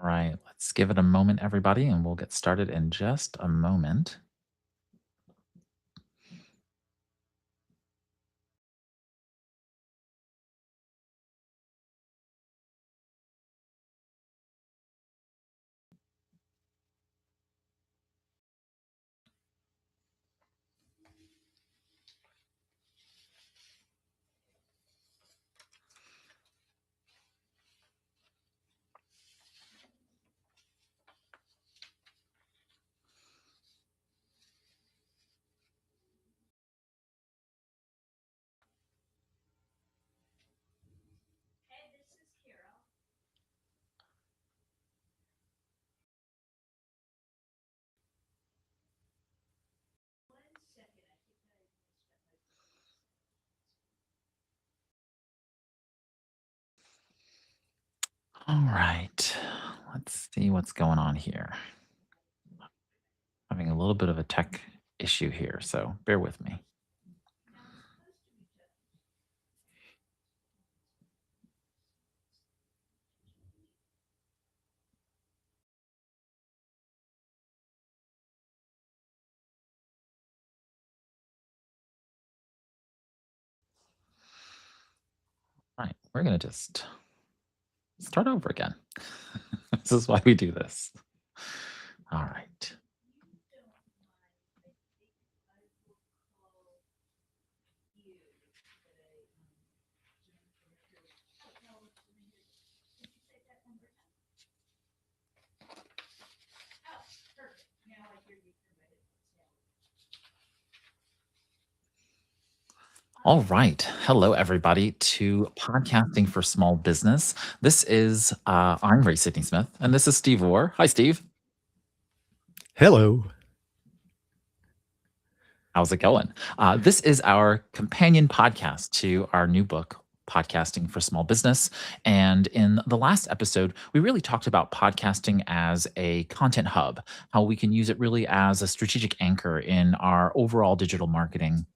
All right, let's give it a moment, everybody, and we'll get started in just a moment. All right, let's see what's going on here. Having a little bit of a tech issue here, so bear with me. All right, we're going to just start over again. This is why we do this. All right. All right. Hello, everybody, to Podcasting for Small Business. I'm Ray Sidney-Smith, and this is Steve Orr. Hi, Steve. Hello. How's it going? This is our companion podcast to our new book, Podcasting for Small Business. And in the last episode, we really talked about podcasting as a content hub, how we can use it really as a strategic anchor in our overall digital marketing.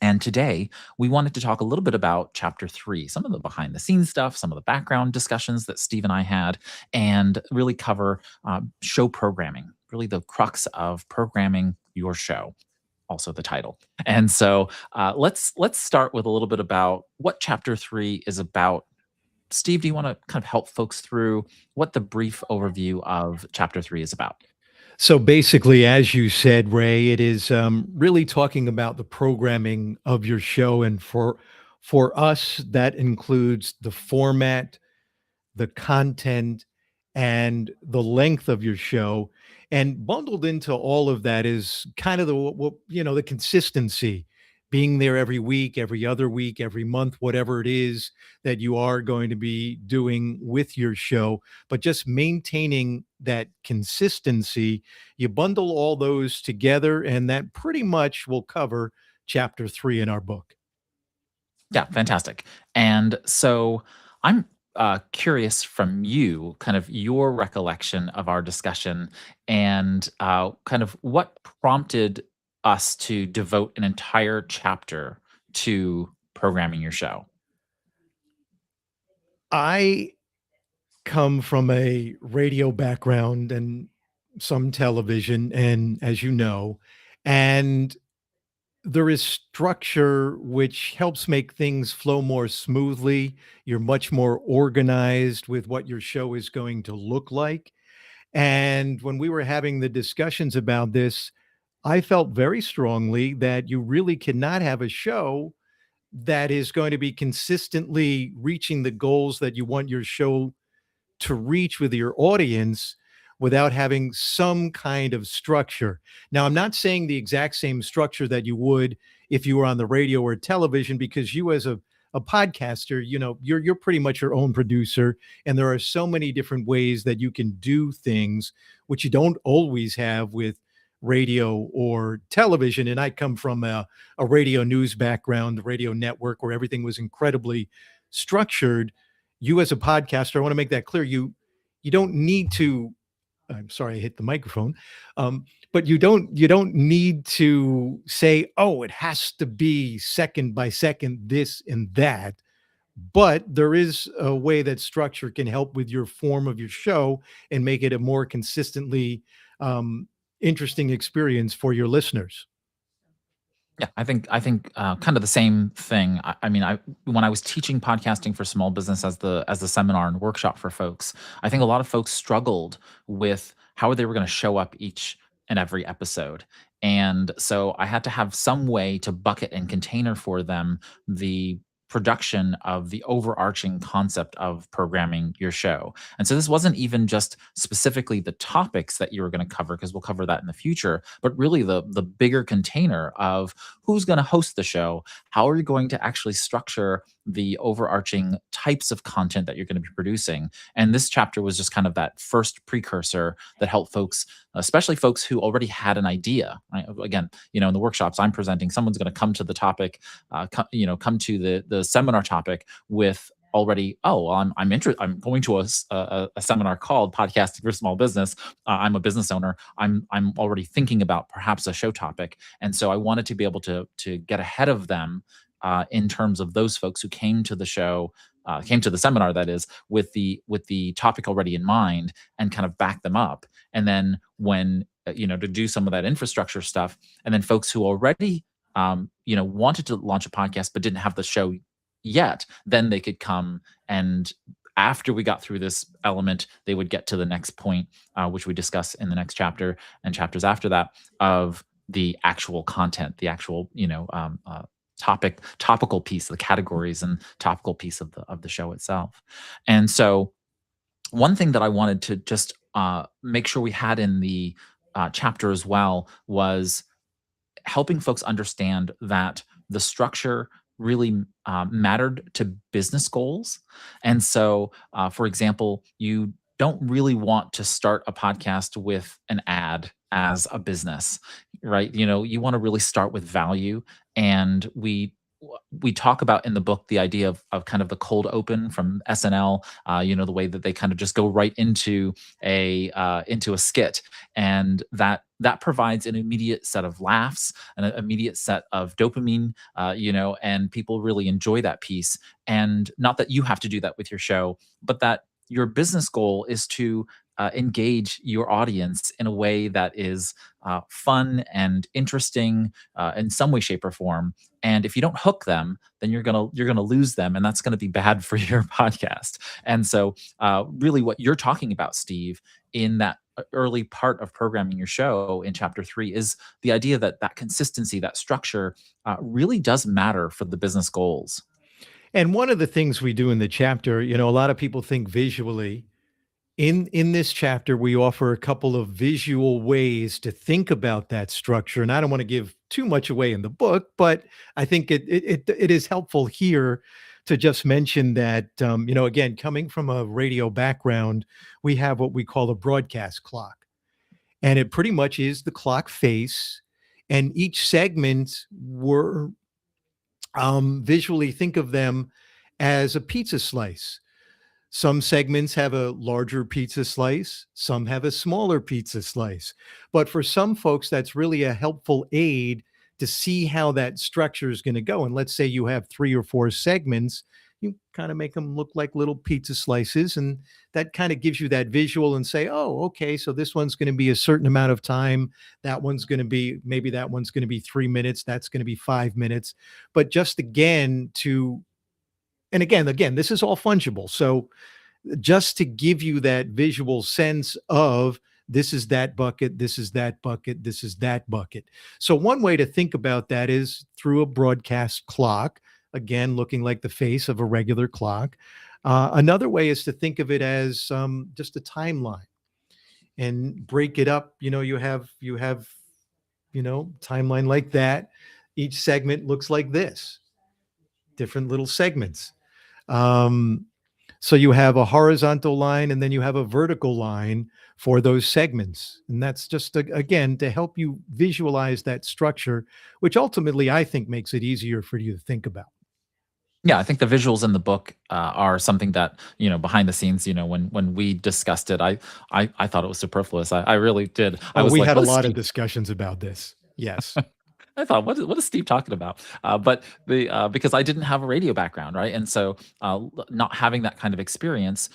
And today, we wanted to talk a little bit about chapter 3, some of the behind the scenes stuff, some of the background discussions that Steve and I had, and really cover show programming, really the crux of programming your show, also the title. And so let's start with a little bit about what chapter 3 is about. Steve, do you want to kind of help folks through what the brief overview of chapter 3 is about? So basically, as you said, Ray, it is really talking about the programming of your show, and for us, that includes the format, the content, and the length of your show. And bundled into all of that is kind of the consistency, being there every week, every other week, every month, whatever it is that you are going to be doing with your show, but just maintaining that consistency. You bundle all those together, and that pretty much will cover chapter 3 in our book. Yeah, fantastic. And so I'm curious from you, kind of your recollection of our discussion and kind of what prompted us to devote an entire chapter to programming your show. I come from a radio background and some television, and as you know, and there is structure which helps make things flow more smoothly. You're much more organized with what your show is going to look like. And when we were having the discussions about this, I felt very strongly that you really cannot have a show that is going to be consistently reaching the goals that you want your show to reach with your audience without having some kind of structure. Now, I'm not saying the exact same structure that you would if you were on the radio or television, because you as a podcaster, you're pretty much your own producer, and there are so many different ways that you can do things which you don't always have with radio or television. And I come from a radio news background, the radio network, where everything was incredibly structured. You as a podcaster, I want to make that clear. You don't need to. I'm sorry, I hit the microphone. But you don't need to say, oh, it has to be second by second, this and that. but there is a way that structure can help with your form of your show and make it a more consistently um, interesting experience for your listeners. Yeah, I think kind of the same thing. I mean, I when I was teaching podcasting for small business as the seminar and workshop for folks, I think a lot of folks struggled with how they were going to show up each and every episode. And so I had to have some way to bucket and container for them the production of the overarching concept of programming your show. And so this wasn't even just specifically the topics that you were going to cover, because we'll cover that in the future, but really the bigger container of who's going to host the show, how are you going to actually structure the overarching types of content that you're going to be producing. And this chapter was just kind of that first precursor that helped folks, especially folks who already had an idea, right? Again, in the workshops I'm presenting, someone's going to come to the topic, come to the seminar topic with already, oh, well, I'm going to a seminar called podcasting for small business. I'm a business owner. I'm already thinking about perhaps a show topic, and so I wanted to be able to get ahead of them, in terms of those folks who came to the show, came to the seminar, that is, with the topic already in mind, and kind of back them up. And then when, to do some of that infrastructure stuff, and then folks who already, wanted to launch a podcast but didn't have the show yet, then they could come, and after we got through this element, they would get to the next point, which we discuss in the next chapter and chapters after that, of the actual content, the actual, topical piece, the categories and topical piece of the show itself. And so one thing that I wanted to just make sure we had in the chapter as well was helping folks understand that the structure really mattered to business goals. And so, for example, you don't really want to start a podcast with an ad as a business, right? You want to really start with value. And we talk about in the book the idea of kind of the cold open from SNL, the way that they kind of just go right into a skit, and that provides an immediate set of laughs, an immediate set of dopamine, and people really enjoy that piece. And not that you have to do that with your show, but that your business goal is to engage your audience in a way that is fun and interesting, in some way, shape, or form. And if you don't hook them, then you're gonna lose them, and that's gonna be bad for your podcast. And so, really, what you're talking about, Steve, in that early part of programming your show in chapter 3, is the idea that that consistency, that structure, really does matter for the business goals. And one of the things we do in the chapter, a lot of people think visually. In this chapter, we offer a couple of visual ways to think about that structure, and I don't wanna give too much away in the book, but I think it is helpful here to just mention that, again, coming from a radio background, we have what we call a broadcast clock, and it pretty much is the clock face, and each segment were visually think of them as a pizza slice. Some segments have a larger pizza slice, some have a smaller pizza slice. But for some folks, that's really a helpful aid to see how that structure is going to go. And let's say you have 3 or 4 segments, you kind of make them look like little pizza slices. And that kind of gives you that visual and say, oh, okay, so this one's going to be a certain amount of time. That one's going to be, maybe that one's going to be 3 minutes. That's going to be 5 minutes. But just again, and again, this is all fungible. So just to give you that visual sense of this is that bucket, this is that bucket, this is that bucket. So one way to think about that is through a broadcast clock, again, looking like the face of a regular clock. Another way is to think of it as just a timeline and break it up. You have timeline like that. Each segment looks like this, different little segments. Um, so you have a horizontal line and then you have a vertical line for those segments. And that's just, again, to help you visualize that structure, which ultimately I think makes it easier for you to think about. Yeah, I think the visuals in the book are something that, behind the scenes, when we discussed it, I thought it was superfluous. I really did. I Oh, was we like, had a "What is lot of Steve?" discussions about this. Yes. I thought, what is Steve talking about? But because I didn't have a radio background, right? And so not having that kind of experience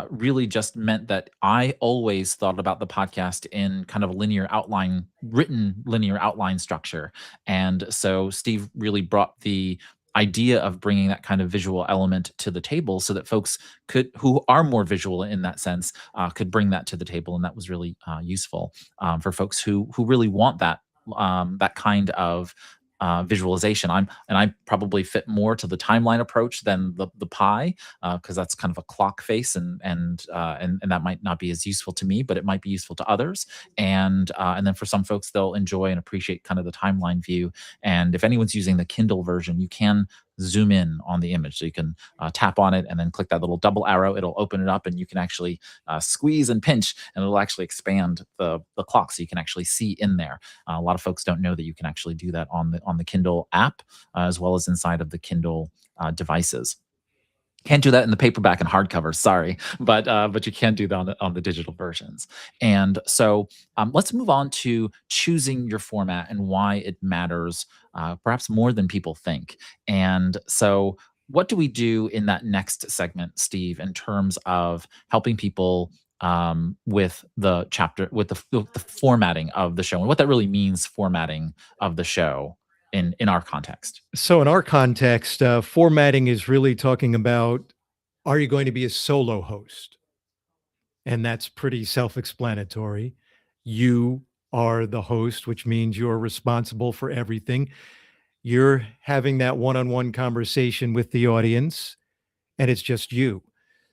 really just meant that I always thought about the podcast in kind of a linear outline, written linear outline structure. And so Steve really brought the idea of bringing that kind of visual element to the table so that folks who are more visual in that sense, could bring that to the table. And that was really useful for folks who really want that kind of visualization. I probably fit more to the timeline approach than the pie, because that's kind of a clock face, and that might not be as useful to me, but it might be useful to others. And then for some folks, they'll enjoy and appreciate kind of the timeline view. And if anyone's using the Kindle version, you can zoom in on the image, so you can tap on it and then click that little double arrow. It'll open it up, and you can actually squeeze and pinch, and it'll actually expand the clock, so you can actually see in there. A lot of folks don't know that you can actually do that on the Kindle app, as well as inside of the Kindle devices. Can't do that in the paperback and hardcover, sorry, but you can do that on the digital versions. And so let's move on to choosing your format and why it matters, perhaps more than people think. And so, what do we do in that next segment, Steve, in terms of helping people with the chapter, with the formatting of the show, and what that really means, formatting of the show in our context? So in our context, formatting is really talking about, are you going to be a solo host? And that's pretty self-explanatory. You are the host, which means you're responsible for everything. You're having that one-on-one conversation with the audience, and it's just you.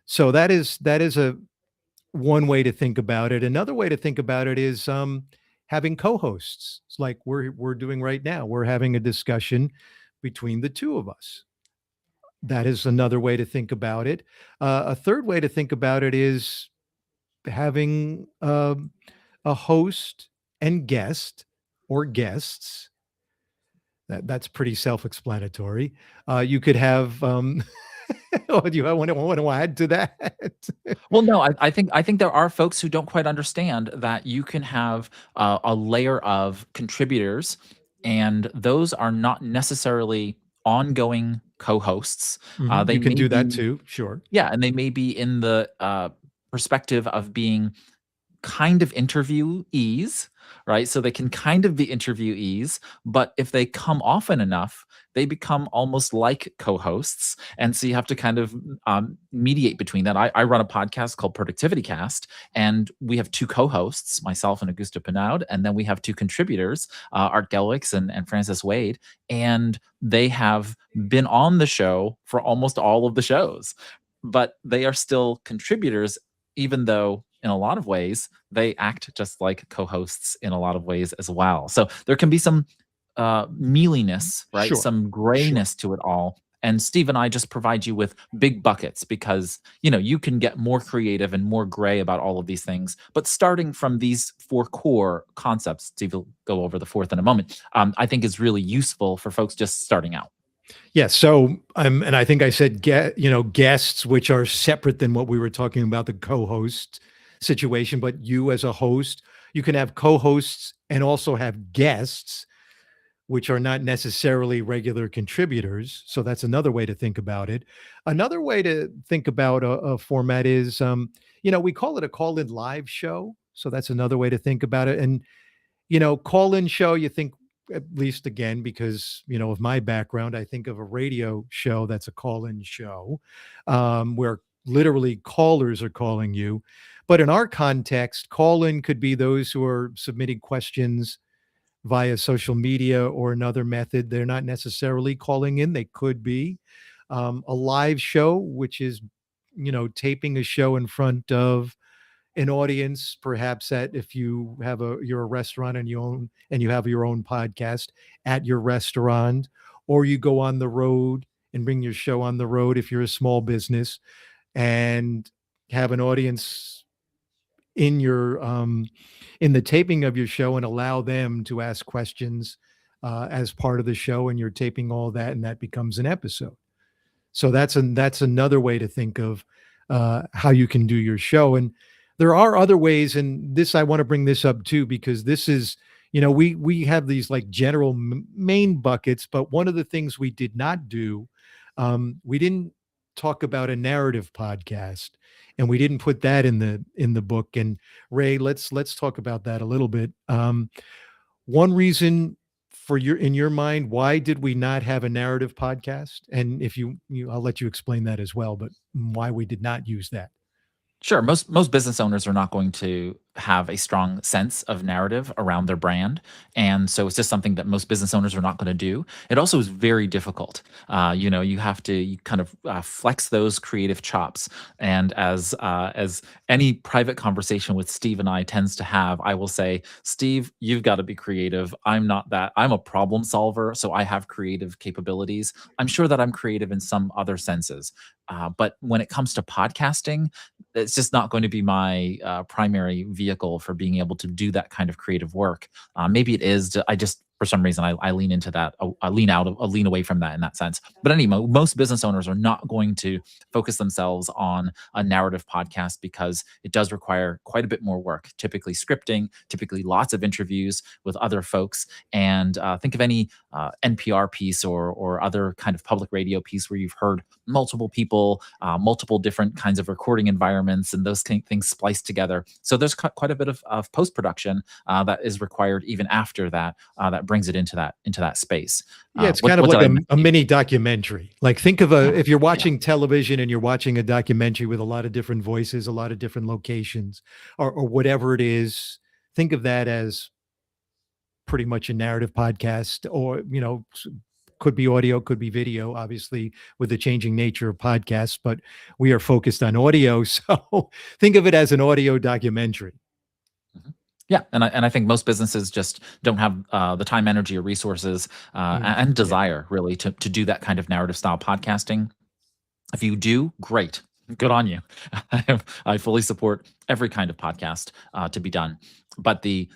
So that is a one way to think about it. Another way to think about it is having co-hosts. It's like we're doing right now. We're having a discussion between the two of us. That is another way to think about it. A third way to think about it is having a host and guest or guests. That's pretty self-explanatory. You could have. Oh, do you want to add to that? Well, no, I think there are folks who don't quite understand that you can have a layer of contributors, and those are not necessarily ongoing co-hosts. Mhm, They you can may do that be, too. Sure. yeah, and they may be in the perspective of being kind of interviewees, right? So they can kind of be interviewees, but if they come often enough, they become almost like co-hosts. And so you have to kind of mediate between that. I run a podcast called Productivity Cast, and we have two co-hosts, myself and Augusto Pinaud, and then we have two contributors, Art Gelwicks and Francis Wade, and they have been on the show for almost all of the shows, but they are still contributors, even though in a lot of ways they act just like co-hosts in a lot of ways as well. So there can be some mealiness, right? Sure. Some Sure. grayness to it all. And Steve and I just provide you with big buckets because you can get more creative and more gray about all of these things. But starting from these four core concepts, Steve will go over the fourth in a moment. I think is really useful for folks just starting out. Yes. So, and I think I said, guests, which are separate than what we were talking about, the co-host situation. But you, as a host, you can have co-hosts and also have guests, which are not necessarily regular contributors. So that's another way to think about it. Another way to think about a format is, we call it a call-in live show. So that's another way to think about it. And call-in show, you think, at least again, because, of my background, I think of a radio show that's a call-in show, where literally callers are calling you. But in our context, call-in could be those who are submitting questions via social media or another method. They're not necessarily calling in. They could be a live show, which is, taping a show in front of an audience, perhaps at, if you're a restaurant and you have your own podcast at your restaurant, or you go on the road and bring your show on the road if you're a small business and have an audience in your in the taping of your show and allow them to ask questions as part of the show, and you're taping all that, and that becomes an episode. So that's another way to think of how you can do your show. And there are other ways, and this, I want to bring this up too, because this is, we have these like general main buckets, but one of the things we did not do, we didn't talk about a narrative podcast, and we didn't put that in the book. And Ray, let's talk about that a little bit. One reason for in your mind, why did we not have a narrative podcast? And if I'll let you explain that as well, but why we did not use that. Sure. Most business owners are not going to have a strong sense of narrative around their brand, and so it's just something that most business owners are not going to do. It also is very difficult. You have to kind of flex those creative chops. And as any private conversation with Steve and I tends to have, I will say, Steve, you've got to be creative. I'm not that. I'm a problem solver, so I have creative capabilities. I'm sure that I'm creative in some other senses, but when it comes to podcasting, it's just not going to be my primary vehicle for being able to do that kind of creative work. Maybe it is. I just, for some reason, I lean into that. I lean away from that in that sense. But anyway, most business owners are not going to focus themselves on a narrative podcast because it does require quite a bit more work. Typically scripting, typically lots of interviews with other folks. And think of any NPR piece or other kind of public radio piece where you've heard multiple people, multiple different kinds of recording environments, and those things spliced together. So there's quite a bit of post production that is required even after that. That brings it into that space. Yeah, it's kind of like a mini documentary. Like think of if you're watching television and you're watching a documentary with a lot of different voices, a lot of different locations, or whatever it is, think of that as pretty much a narrative podcast, or could be audio, could be video, obviously with the changing nature of podcasts, but we are focused on audio. So think of it as an audio documentary. Mhm. Yeah, and I think most businesses just don't have the time, energy, or resources and desire really to do that kind of narrative style podcasting. If you do, great, good on you. I fully support every kind of podcast to be done, but the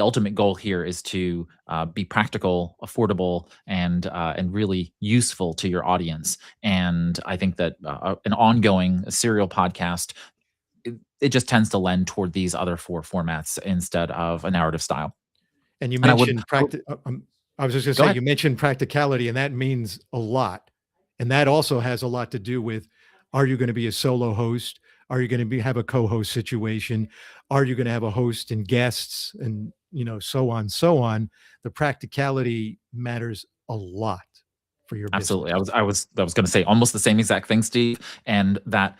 ultimate goal here is to be practical, affordable, and really useful to your audience. And I think that an ongoing serial podcast, it just tends to lend toward these other four formats instead of a narrative style. And you And I would mentioned I was just going to go say, ahead. you mentioned practicality, and that means a lot. And that also has a lot to do with, are you going to be a solo host? Are you going to have a co-host situation? Are you going to have a host and guests, and so on, so on? The practicality matters a lot for your business. Absolutely. I was going to say almost the same exact thing, Steve. And that,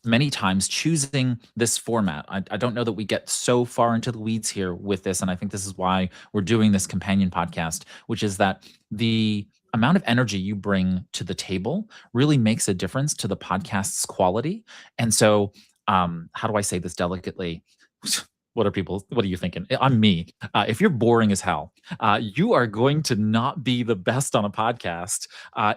many times choosing this format, I don't know that we get so far into the weeds here with this. And I think this is why we're doing this companion podcast, which is that the amount of energy you bring to the table really makes a difference to the podcast's quality. And so, how do I say this delicately? What are you thinking? I'm me. If you're boring as hell, you are going to not be the best on a podcast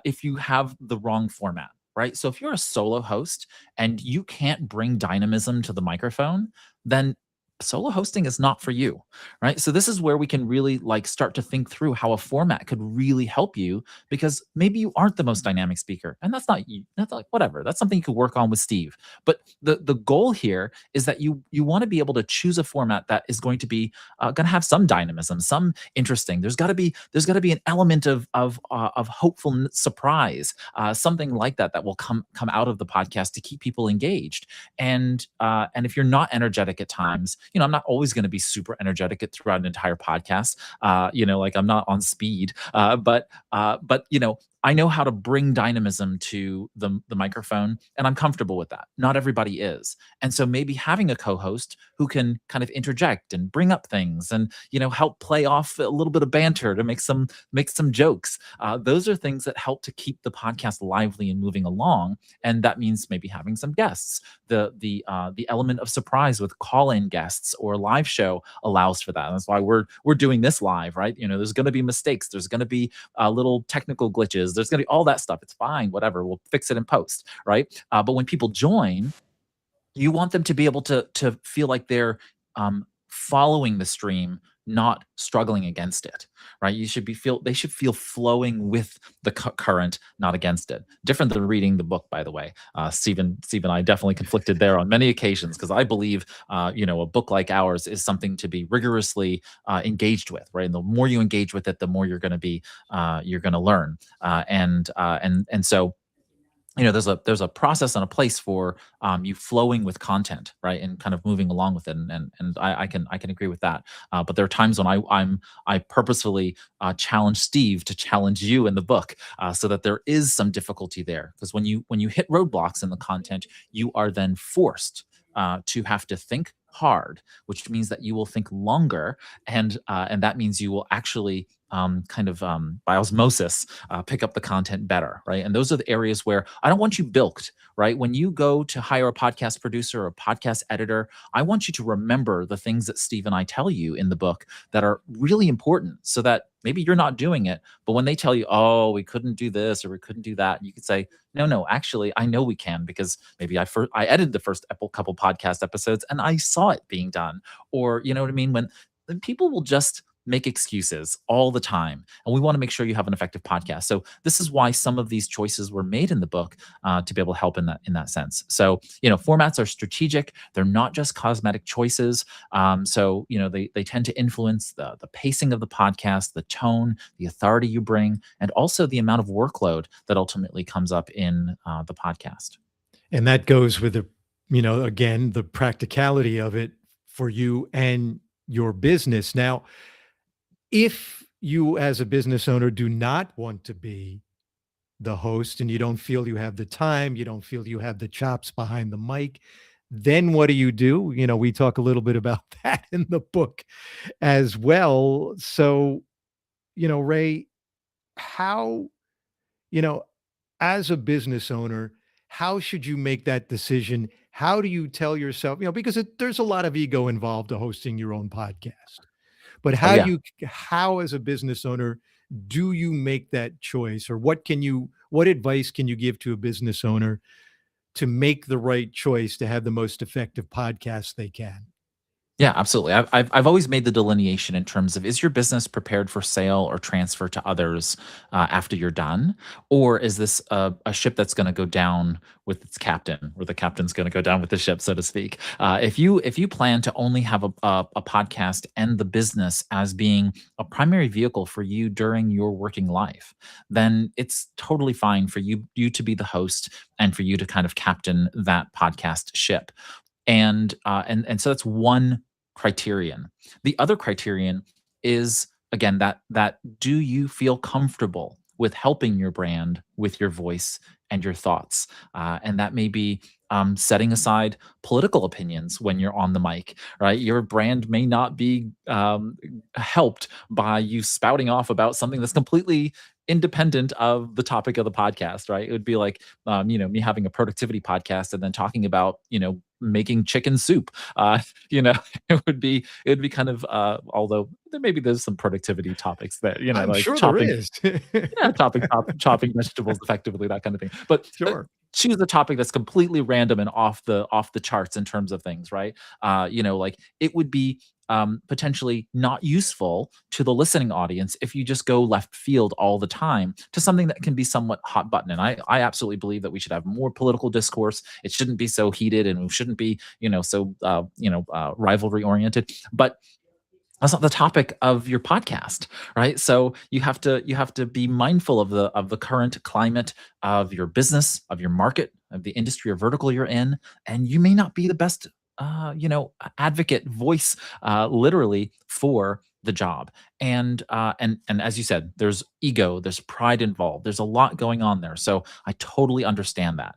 if you have the wrong format, right? So if you're a solo host and you can't bring dynamism to the microphone, then solo hosting is not for you, right? So this is where we can really like start to think through how a format could really help you, because maybe you aren't the most dynamic speaker, and that's not you. That's like whatever. That's something you could work on with Steve. But the goal here is that you want to be able to choose a format that is going to be going to have some dynamism, some interesting. There's got to be an element of hopeful surprise, something like that will come out of the podcast to keep people engaged. And if you're not energetic at times, I'm not always going to be super energetic throughout an entire podcast. Like I'm not on speed, but I know how to bring dynamism to the microphone, and I'm comfortable with that. Not everybody is. And so maybe having a co-host who can kind of interject and bring up things and, help play off a little bit of banter to make some jokes. Those are things that help to keep the podcast lively and moving along. And that means maybe having some guests. The element of surprise with call-in guests or live show allows for that. And that's why we're doing this live, right? There's going to be mistakes. There's going to be little technical glitches. There's going to be all that stuff. It's fine, whatever. We'll fix it in post, right? But when people join, you want them to be able to feel like they're following the stream not struggling against it, right? You should be feel they should feel flowing with the current, not against it. Different than reading the book, by the way. Steve and I definitely conflicted there on many occasions because I believe, a book like ours is something to be rigorously engaged with, right? And the more you engage with it, the more you're going to learn. And so there's a process and a place for you flowing with content, right, and kind of moving along with it, and I can agree with that. But there are times when I purposefully challenge Steve to challenge you in the book, so that there is some difficulty there, because when you hit roadblocks in the content, you are then forced to have to think hard, which means that you will think longer, and that means you will actually kind of by osmosis pick up the content better, right? And those are the areas where I don't want you bilked, right? When you go to hire a podcast producer or a podcast editor, I want you to remember the things that Steve and I tell you in the book that are really important, so that maybe you're not doing it, but when they tell you, oh, we couldn't do this or we couldn't do that, you could say, no, no, actually, I know we can, because maybe I edited the first couple podcast episodes and I saw it being done. Or, you know what I mean? When people will just make excuses all the time, and we want to make sure you have an effective podcast. So this is why some of these choices were made in the book, to be able to help in that sense. So formats are strategic; they're not just cosmetic choices. So they tend to influence the pacing of the podcast, the tone, the authority you bring, and also the amount of workload that ultimately comes up in the podcast. And that goes with again, the practicality of it for you and your business. Now, if you as a business owner do not want to be the host and you don't feel you have the time, you don't feel you have the chops behind the mic, then what do you do? We talk a little bit about that in the book as well. So, Ray, how, you know, as a business owner, how should you make that decision? How do you tell yourself, because there's a lot of ego involved to hosting your own podcast. But Oh yeah. how as a business owner do you make that choice, or what advice can you give to a business owner to make the right choice to have the most effective podcast they can? Yeah, absolutely. I've always made the delineation in terms of, is your business prepared for sale or transfer to others after you're done, or is this a ship that's going to go down with its captain, or the captain's going to go down with the ship, so to speak? If you plan to only have a podcast and the business as being a primary vehicle for you during your working life, then it's totally fine for you to be the host and for you to kind of captain that podcast ship. And so that's one criterion. The other criterion is, again, that do you feel comfortable with helping your brand with your voice and your thoughts? And that may be setting aside political opinions when you're on the mic, right? Your brand may not be helped by you spouting off about something that's completely independent of the topic of the podcast, right? It would be like, me having a productivity podcast and then talking about, making chicken soup. It would be kind of, although there's some productivity topics that, I'm like sure there chopping, is. yeah, chopping vegetables effectively, that kind of thing. But Sure. choose a topic that's completely random and off the charts in terms of things, right? Like it would be potentially not useful to the listening audience if you just go left field all the time to something that can be somewhat hot button. And I absolutely believe that we should have more political discourse. It shouldn't be so heated, and we shouldn't be so rivalry oriented. But that's not the topic of your podcast, right? So you have to be mindful of the current climate of your business, of your market, of the industry or vertical you're in, and you may not be the best advocate voice, literally, for the job. And as you said, there's ego, there's pride involved, there's a lot going on there. So I totally understand that,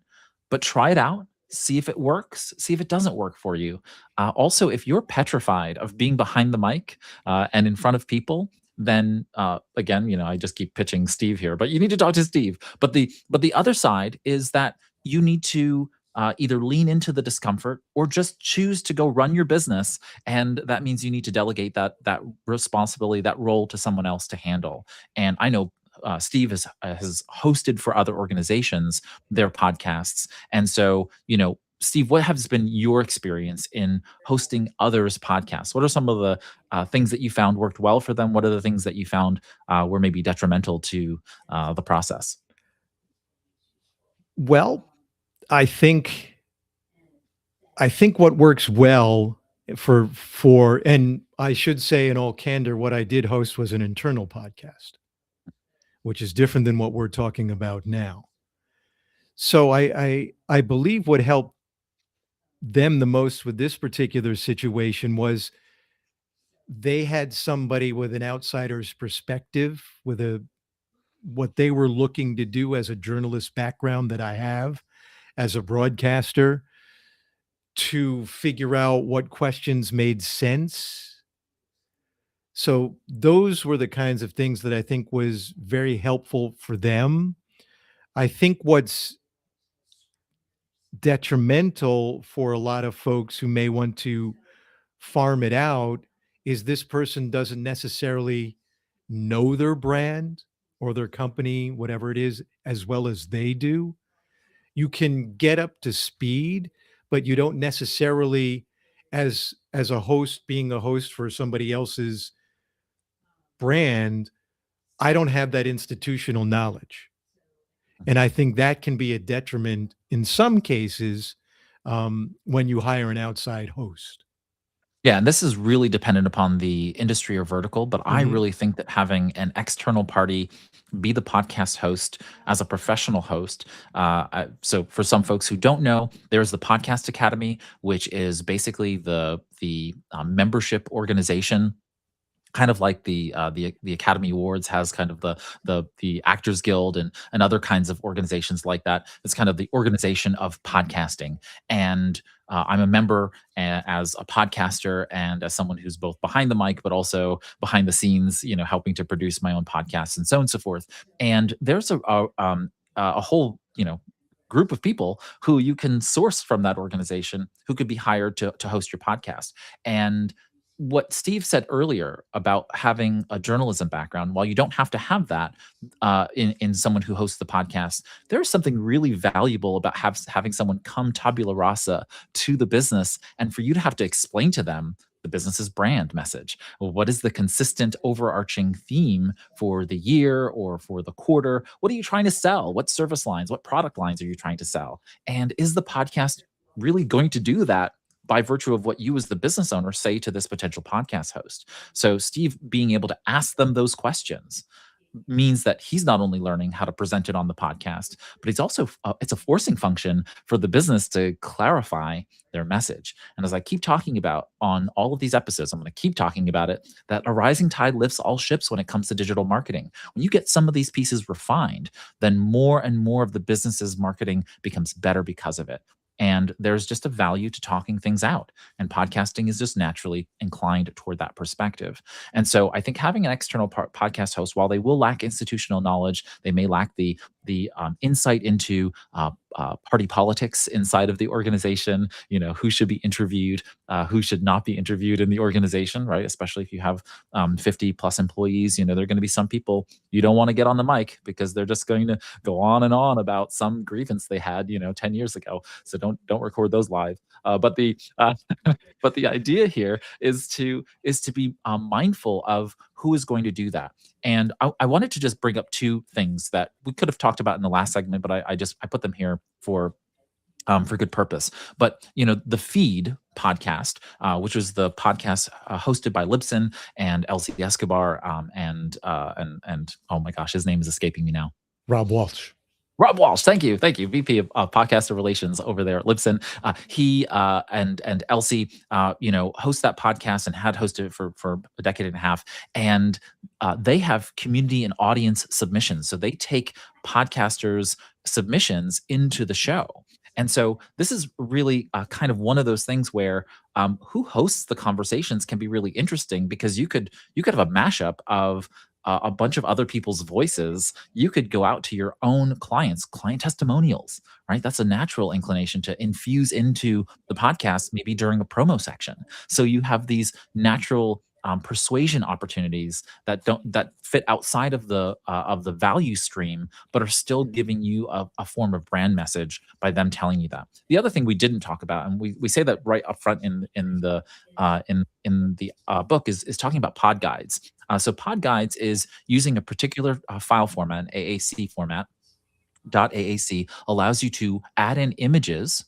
but try it out. See if it works. See if it doesn't work for you. Also, if you're petrified of being behind the mic and in front of people, then again, I just keep pitching Steve here, but you need to talk to Steve. But the other side is that you need to either lean into the discomfort or just choose to go run your business, and that means you need to delegate that responsibility, that role, to someone else to handle. And I know Steve has hosted for other organizations their podcasts, and so Steve, what has been your experience in hosting others' podcasts? What are some of the things that you found worked well for them? What are the things that you found were maybe detrimental to the process? Well, I think I think what works well for and I should say in all candor, what I did host was an internal podcast, which is different than what we're talking about now. So I believe what helped them the most with this particular situation was they had somebody with an outsider's perspective, with a what they were looking to do as a journalist background that I have as a broadcaster to figure out what questions made sense. So those were the kinds of things that I think was very helpful for them. I think what's detrimental for a lot of folks who may want to farm it out is this person doesn't necessarily know their brand or their company, whatever it is, as well as they do. You can get up to speed, but you don't necessarily as a host being a host for somebody else's brand, I don't have that institutional knowledge. And I think that can be a detriment in some cases when you hire an outside host. Yeah, and this is really dependent upon the industry or vertical, but I Mhm. really think that having an external party be the podcast host as a professional host. So, for some folks who don't know, there's the Podcast Academy, which is basically the membership organization, kind of like the Academy Awards has kind of the Actors Guild and other kinds of organizations like that. It's kind of the organization of podcasting, and I'm a member as a podcaster and as someone who's both behind the mic but also behind the scenes, helping to produce my own podcasts and so on and so forth. And there's a whole group of people who you can source from that organization who could be hired to host your podcast. And what Steve said earlier about having a journalism background, while you don't have to have that in someone who hosts the podcast, there's something really valuable about having someone come tabula rasa to the business, and for you to have to explain to them the business's brand message. Well, what is the consistent overarching theme for the year or for the quarter? What are you trying to sell? What service lines, what product lines are you trying to sell? And is the podcast really going to do that by virtue of what you as the business owner say to this potential podcast host? So Steve being able to ask them those questions means that he's not only learning how to present it on the podcast, but he's also it's a forcing function for the business to clarify their message. And as I keep talking about on all of these episodes, I'm going to keep talking about it, that a rising tide lifts all ships when it comes to digital marketing. When you get some of these pieces refined, then more and more of the business's marketing becomes better because of it. And there's just a value to talking things out. And podcasting is just naturally inclined toward that perspective. And so I think having an external podcast host, while they will lack institutional knowledge, they may lack the insight into party politics inside of the organization. Who should be interviewed, who should not be interviewed in the organization, right? Especially if you have 50 plus employees. There are going to be some people you don't want to get on the mic because they're just going to go on and on about some grievance they had 10 years ago. So don't record those live. But the idea here is to be mindful of who is going to do that. And I wanted to just bring up two things that we could have talked about in the last segment, but I put them here for good purpose. But the Feed podcast, which was the podcast hosted by Libsyn and Elsie Escobar, and oh my gosh, his name is escaping me now. Rob Walsh. Rob Walsh, thank you, VP of Podcaster Relations over there at Libsyn. He and Elsie, host that podcast and had hosted it for a decade and a half, and they have community and audience submissions. So they take podcasters' submissions into the show. And so this is really kind of one of those things where who hosts the conversations can be really interesting, because you could have a mashup of a bunch of other people's voices. You could go out to your own client testimonials, right? That's a natural inclination to infuse into the podcast, maybe during a promo section. So you have these natural persuasion opportunities that fit outside of the value stream, but are still giving you a form of brand message by them telling you that. The other thing we didn't talk about, and we say that right up front in the book, is talking about pod guides. So pod guides is using a particular file format, an AAC format. .aac allows you to add in images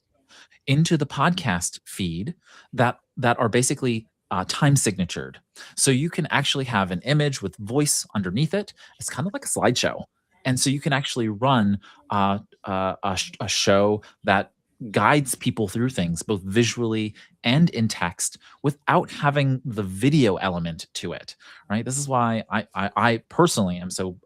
into the podcast feed that are basically time signatured. So you can actually have an image with voice underneath it. It's kind of like a slideshow, and so you can actually run a show that guides people through things both visually and in text without having the video element to it. Right. This is why I personally am so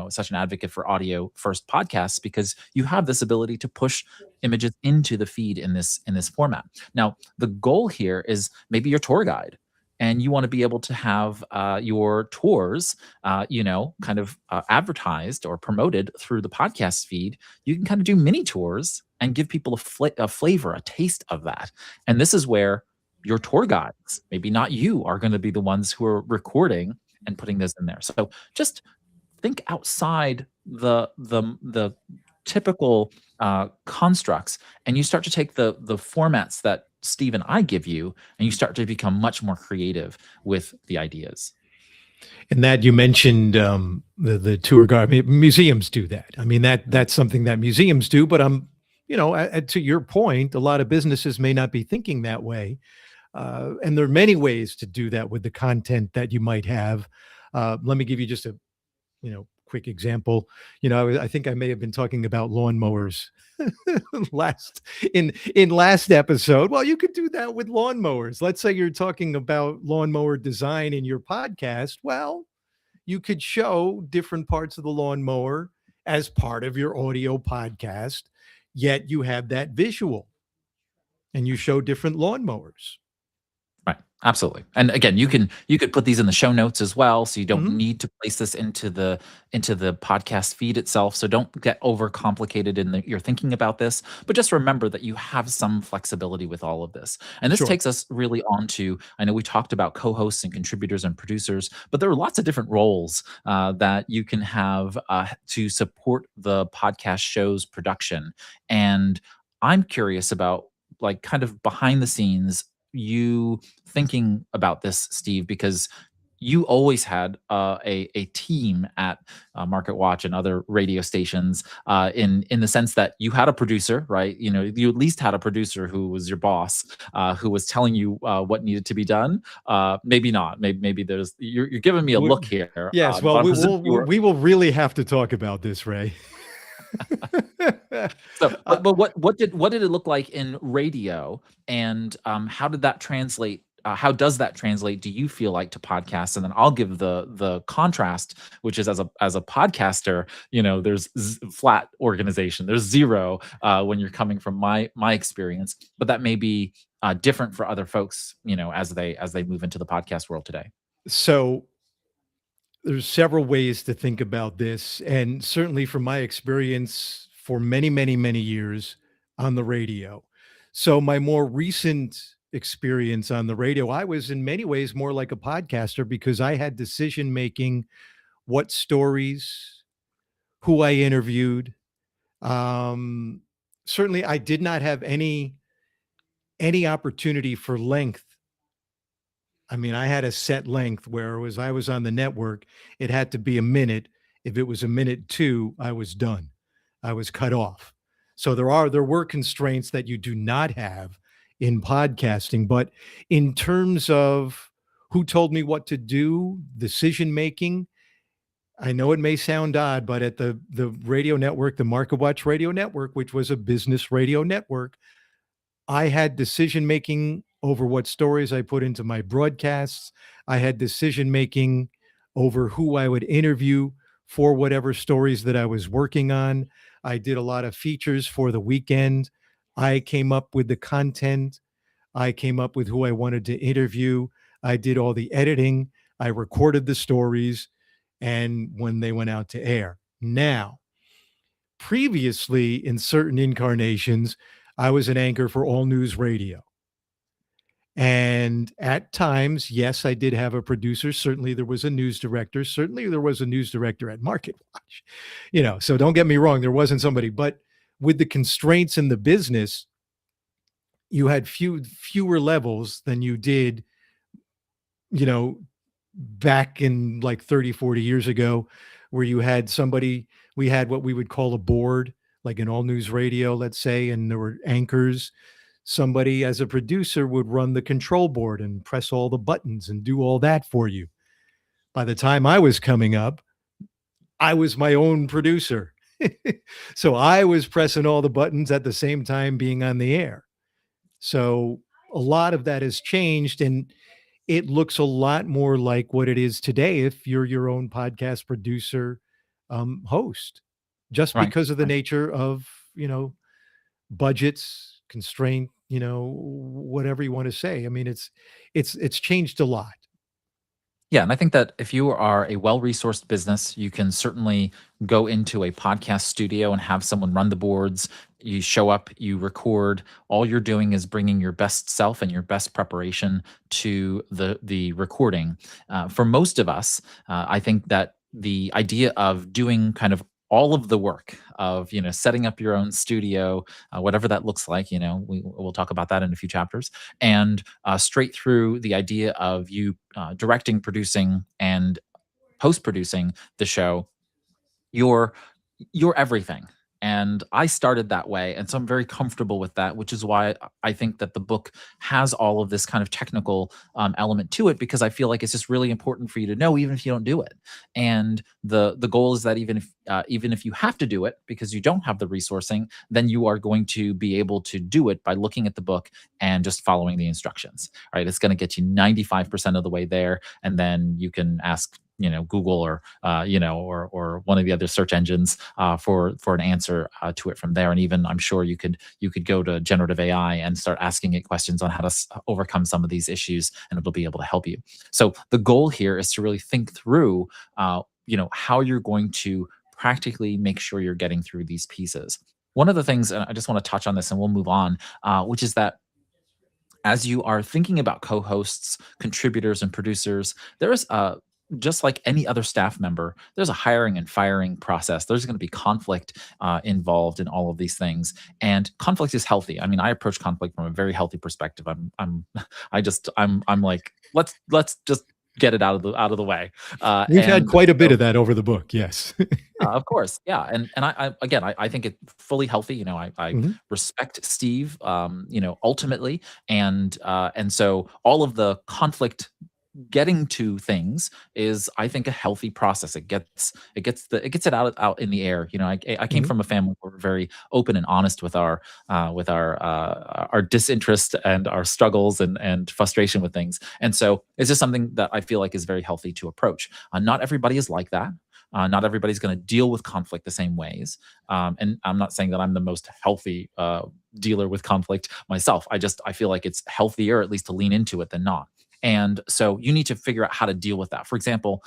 such an advocate for audio first podcasts, because you have this ability to push images into the feed in this format. Now, the goal here is maybe your tour guide, and you want to be able to have your tours, kind of advertised or promoted through the podcast feed. You can kind of do mini tours and give people a flavor, a taste of that. And this is where your tour guides, maybe not you, are going to be the ones who are recording and putting this in there. So just think outside the typical constructs, and you start to take the formats that Steve and I give you, and you start to become much more creative with the ideas. And that you mentioned the tour guide. Museums do that. I mean, that's something that museums do. But to your point, a lot of businesses may not be thinking that way. And there are many ways to do that with the content that you might have. Let me give you just a quick example. I think I may have been talking about lawnmowers in last episode. Well, you could do that with lawnmowers. Let's say you're talking about lawnmower design in your podcast. Well, you could show different parts of the lawnmower as part of your audio podcast, yet you have that visual and you show different lawnmowers. Right. Absolutely. And again, you could put these in the show notes as well, so you don't Mhm. need to place this into the podcast feed itself. So don't get overcomplicated in your thinking about this, but just remember that you have some flexibility with all of this. And this Sure. takes us really on to, I know we talked about co-hosts and contributors and producers, but there are lots of different roles that you can have to support the podcast show's production. And I'm curious about, like, kind of behind the scenes, you thinking about this, Steve, because you always had a team at Market Watch and other radio stations, in the sense that you had a producer, right? You at least had a producer who was your boss, who was telling you what needed to be done. Maybe not. Maybe there's you're giving me a We- look here, yes. but Well, I'm we presuming will you were. we will really have to talk about this, Ray. So, Uh, but what did it look like in radio, and how did that translate? How does that translate? Do you feel like to podcasts? And then I'll give the contrast, which is as a podcaster, there's flat organization, there's zero when you're coming from my experience, but that may be different for other folks, as they move into the podcast world today. so there's several ways to think about this, and certainly from my experience for many, many, many years on the radio. So my more recent experience on the radio, I was in many ways more like a podcaster because I had decision making, what stories, who I interviewed. Um, Certainly, I did not have any opportunity for length. I mean, I had a set length, whereas I was on the network, it had to be a minute. If it was a minute two, I was done. I was cut off. So there were constraints that you do not have in podcasting, but in terms of who told me what to do, decision making, I know it may sound odd, but at the radio network, the Market Watch Radio Network, which was a business radio network, I had decision making over what stories I put into my broadcasts. I had decision making over who I would interview for whatever stories that I was working on. I did a lot of features for the weekend. I came up with the content. I came up with who I wanted to interview. I did all the editing. I recorded the stories and when they went out to air. Now, previously in certain incarnations, I was an anchor for All News Radio. And at times, yes, I did have a producer. Certainly there was a news director. Certainly there was a news director at Market Watch. So don't get me wrong, there wasn't somebody, but with the constraints in the business, you had fewer levels than you did, you know, back in like 30, 40 years ago, where you had somebody, we had what we would call a board, like an all news radio, let's say, and there were anchors. Somebody as a producer would run the control board and press all the buttons and do all that for you. By the time I was coming up, I was my own producer. So I was pressing all the buttons at the same time being on the air. So a lot of that has changed, and it looks a lot more like what it is today if you're your own podcast producer, host, just Right. because of the Right. nature of, budgets, constraint, whatever you want to say. I mean, it's changed a lot. Yeah, and I think that if you are a well-resourced business, you can certainly go into a podcast studio and have someone run the boards. You show up, you record. All you're doing is bringing your best self and your best preparation to the recording. For most of us, I think that the idea of doing kind of all of the work of setting up your own studio, whatever that looks like, we'll talk about that in a few chapters, and straight through the idea of you directing, producing, and post producing the show, you're you're everything. And I started that way, and so I'm very comfortable with that, which is why I think that the book has all of this kind of technical element to it, because I feel like it's just really important for you to know, even if you don't do it. And the goal is that even if you have to do it because you don't have the resourcing, then you are going to be able to do it by looking at the book and just following the instructions. Right? It's going to get you 95% of the way there, and then you can ask Google or or one of the other search engines for an answer to it from there. And even I'm sure you could go to generative AI and start asking it questions on how to overcome some of these issues, and it'll be able to help you. So the goal here is to really think through how you're going to practically make sure you're getting through these pieces. One of the things, and I just want to touch on this and we'll move on, which is that as you are thinking about co-hosts, contributors, and producers, there's just like any other staff member, there's a hiring and firing process. There's going to be conflict involved in all of these things, and conflict is healthy. I mean, I approach conflict from a very healthy perspective. I'm like, let's just get it out of the way. We've had And quite a bit so of that over the book. Yes. of course, yeah, and I again, I think it's fully healthy. I Mhm, respect Steve, ultimately, and so all of the conflict getting to things is, I think, a healthy process. It gets it out in the air. I came mhm, from a family where we're very open and honest with our disinterest and our struggles and frustration with things, and so it's just something that I feel like is very healthy to approach. Not everybody is like that. Not everybody's going to deal with conflict the same ways. And I'm not saying that I'm the most healthy dealer with conflict myself. I feel like it's healthier, at least, to lean into it than not. And so you need to figure out how to deal with that. For example,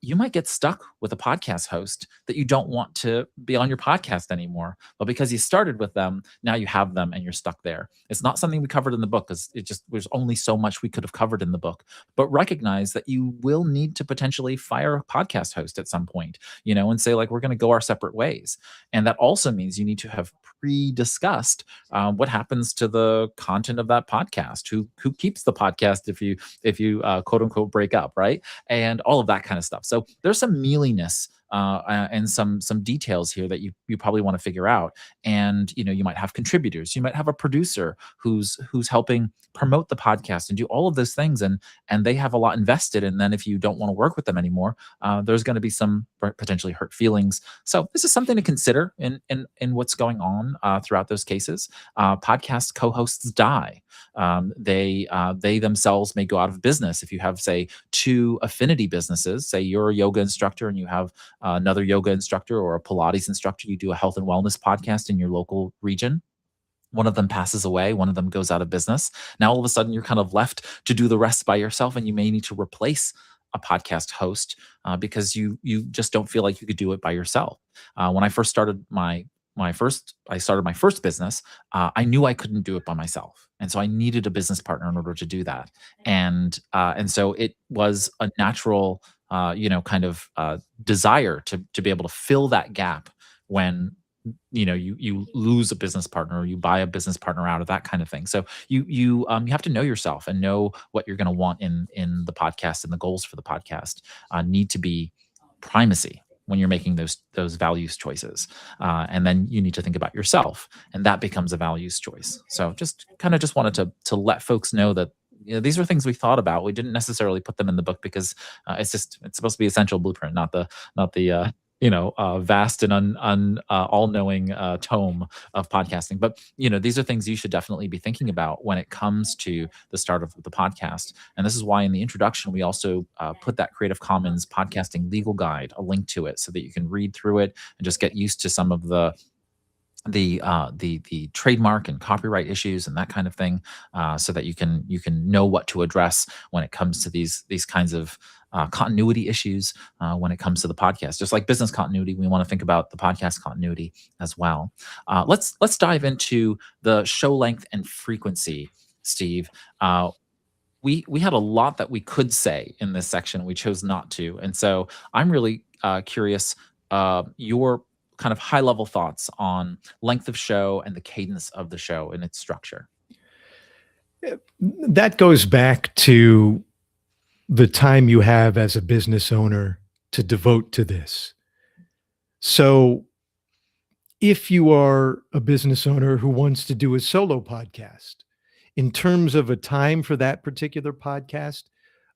you might get stuck with a podcast host that you don't want to be on your podcast anymore. But because you started with them, now you have them and you're stuck there. It's not something we covered in the book because there's only so much we could have covered in the book. But recognize that you will need to potentially fire a podcast host at some point, and say, like, we're going to go our separate ways. And that also means you need to have pre-discussed what happens to the content of that podcast, who keeps the podcast if you quote unquote break up, right? And all of that kind of stuff. So there's some mealiness and some details here that you probably want to figure out. And you might have contributors, you might have a producer who's helping promote the podcast and do all of those things, and they have a lot invested. And then if you don't want to work with them anymore, there's going to be some potentially hurt feelings. So this is something to consider in what's going on throughout those cases. Podcast co-hosts die. They themselves may go out of business. If you have, say, two affinity businesses, say you're a yoga instructor and you have another yoga instructor or a Pilates instructor, you do a health and wellness podcast in your local region. One of them passes away, one of them goes out of business. Now all of a sudden you're kind of left to do the rest by yourself, and you may need to replace a podcast host because you just don't feel like you could do it by yourself. When I first started I started my first business, I knew I couldn't do it by myself, and so I needed a business partner in order to do that. And so it was a natural, kind of desire to be able to fill that gap when you lose a business partner or you buy a business partner out of that kind of thing. So you have to know yourself and know what you're going to want in the podcast, and the goals for the podcast need to be primacy when you're making those values choices. And then you need to think about yourself, and that becomes a values choice. So just wanted to let folks know that these are things we thought about. We didn't necessarily put them in the book because it's supposed to be essential blueprint, not the vast and all-knowing tome of podcasting. But these are things you should definitely be thinking about when it comes to the start of the podcast. And this is why in the introduction we also put that Creative Commons podcasting legal guide, a link to it, so that you can read through it and just get used to some of the trademark and copyright issues and that kind of thing, so that you can know what to address when it comes to these kinds of continuity issues, when it comes to the podcast. Just like business continuity, we want to think about the podcast continuity as well. Let's dive into the show length and frequency, Steve. We had a lot that we could say in this section. We chose not to, and so I'm really curious your kind of high level thoughts on length of show and the cadence of the show and its structure. That goes back to the time you have as a business owner to devote to this. So if you are a business owner who wants to do a solo podcast, in terms of a time for that particular podcast,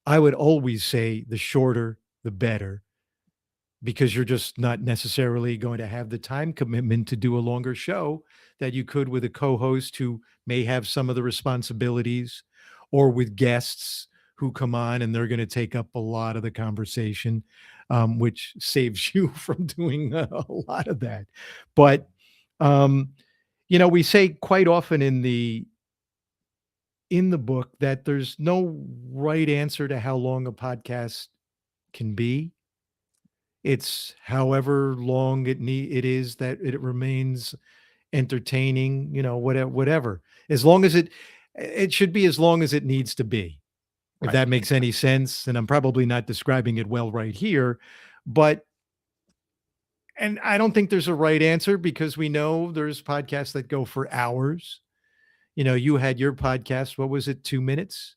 I would always say the shorter, the better, because you're just not necessarily going to have the time commitment to do a longer show that you could with a co-host who may have some of the responsibilities, or with guests who come on and they're going to take up a lot of the conversation, which saves you from doing a lot of that. But we say quite often in the book that there's no right answer to how long a podcast can be. It's however long it is that it remains entertaining, whatever. As long as it should be as long as it needs to be, if Right. that makes any sense. And I'm probably not describing it well right here, but and I don't think there's a right answer, because we know there's podcasts that go for hours. You had your podcast, what was it, 2 minutes?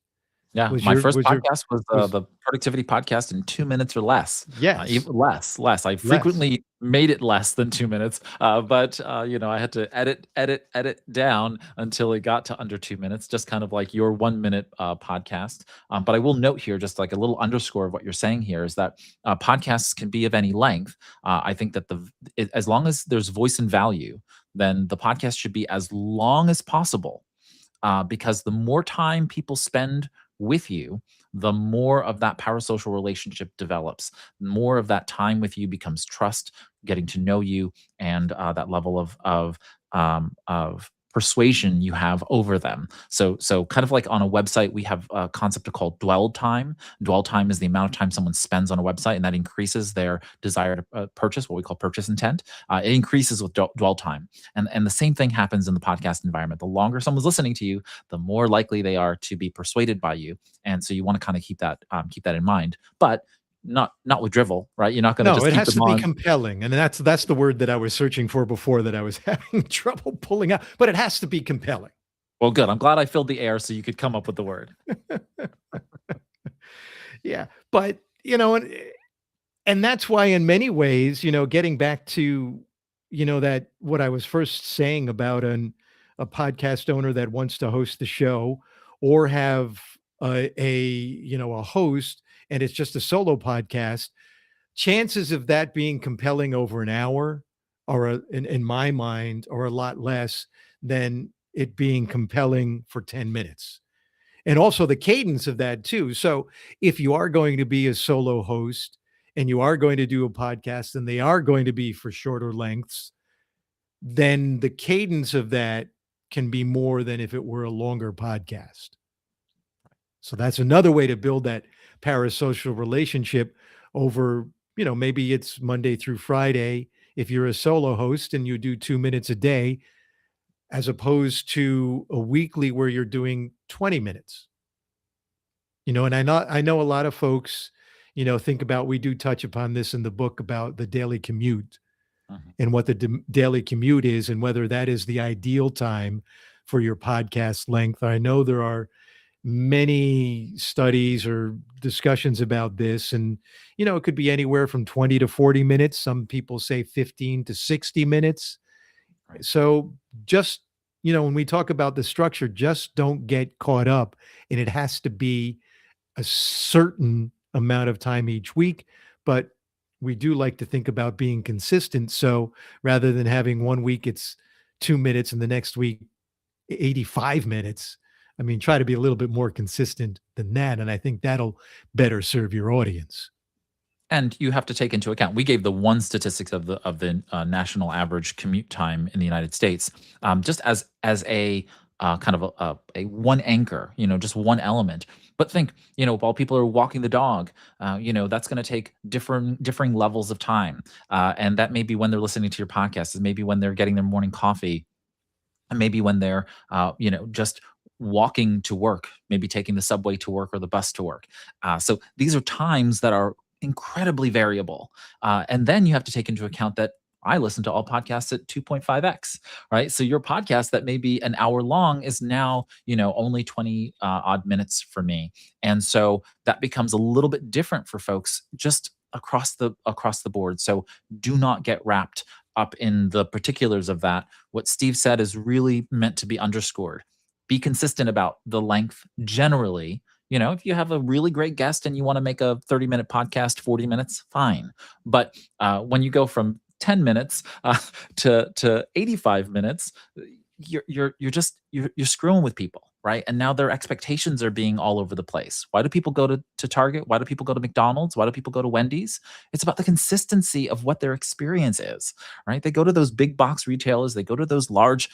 Yeah, Was my your first was your podcast was was the productivity podcast in 2 minutes or less, Yes, even less. I less. frequently made it less than 2 minutes, but I had to edit down until it got to under 2 minutes, just kind of like your 1 minute podcast. But I will note here, just like a little underscore of what you're saying here, is that podcasts can be of any length. I think that as long as there's voice and value, then the podcast should be as long as possible, because the more time people spend with you, the more of that parasocial relationship develops. More of that time with you becomes trust, getting to know you, and that level of persuasion you have over them. So kind of like on a website, we have a concept called dwell time. Dwell time is the amount of time someone spends on a website, and that increases their desire to purchase, what we call purchase intent. It increases with dwell time. And the same thing happens in the podcast environment. The longer someone's listening to you, the more likely they are to be persuaded by you. And so you want to kind of keep that in mind, but not with drivel, right? You're not going to No, just it keep has them to be on. compelling, and that's the word that I was searching for before, that I was having trouble pulling out, but it has to be compelling. Well, good. I'm glad I filled the air so you could come up with the word. Yeah, but, and that's why in many ways, getting back to, that what I was first saying about a podcast owner that wants to host the show, or have a host, and it's just a solo podcast, chances of that being compelling over an hour are, in my mind, are a lot less than it being compelling for 10 minutes. And also the cadence of that too. So if you are going to be a solo host and you are going to do a podcast and they are going to be for shorter lengths, then the cadence of that can be more than if it were a longer podcast. So that's another way to build that parasocial relationship over, maybe it's Monday through Friday if you're a solo host and you do 2 minutes a day, as opposed to a weekly where you're doing 20 minutes. And I know a lot of folks, think about, we do touch upon this in the book about the daily commute Mhm. and what the daily commute is and whether that is the ideal time for your podcast length. I know there are many studies or discussions about this, and it could be anywhere from 20 to 40 minutes. Some people say 15 to 60 minutes. Right. So just, when we talk about the structure, just don't get caught up, and it has to be a certain amount of time each week. But we do like to think about being consistent. So rather than having one week it's 2 minutes and the next week 85 minutes, I mean, try to be a little bit more consistent than that. And I think that'll better serve your audience. And you have to take into account, we gave the one statistics of the national average commute time in the United States, just as a kind of a one anchor, just one element. But think, while people are walking the dog, that's going to take differing levels of time, and that may be when they're listening to your podcast, is maybe when they're getting their morning coffee, and maybe when they're just walking to work, maybe taking the subway to work or the bus to work. So these are times that are incredibly variable, and then you have to take into account that I listen to all podcasts at 2.5x, right? So your podcast that may be an hour long is now only 20 odd minutes for me, and so that becomes a little bit different for folks just across the board. So do not get wrapped up in the particulars of that. What Steve said is really meant to be underscored. Be consistent about the length generally. If you have a really great guest and you want to make a 30-minute podcast, 40 minutes, fine. But when you go from 10 minutes to 85 minutes, you're screwing with people, right? And now their expectations are being all over the place. Why do people go to Target? Why do people go to McDonald's? Why do people go to Wendy's? It's about the consistency of what their experience is, right? They go to those big box retailers, they go to those large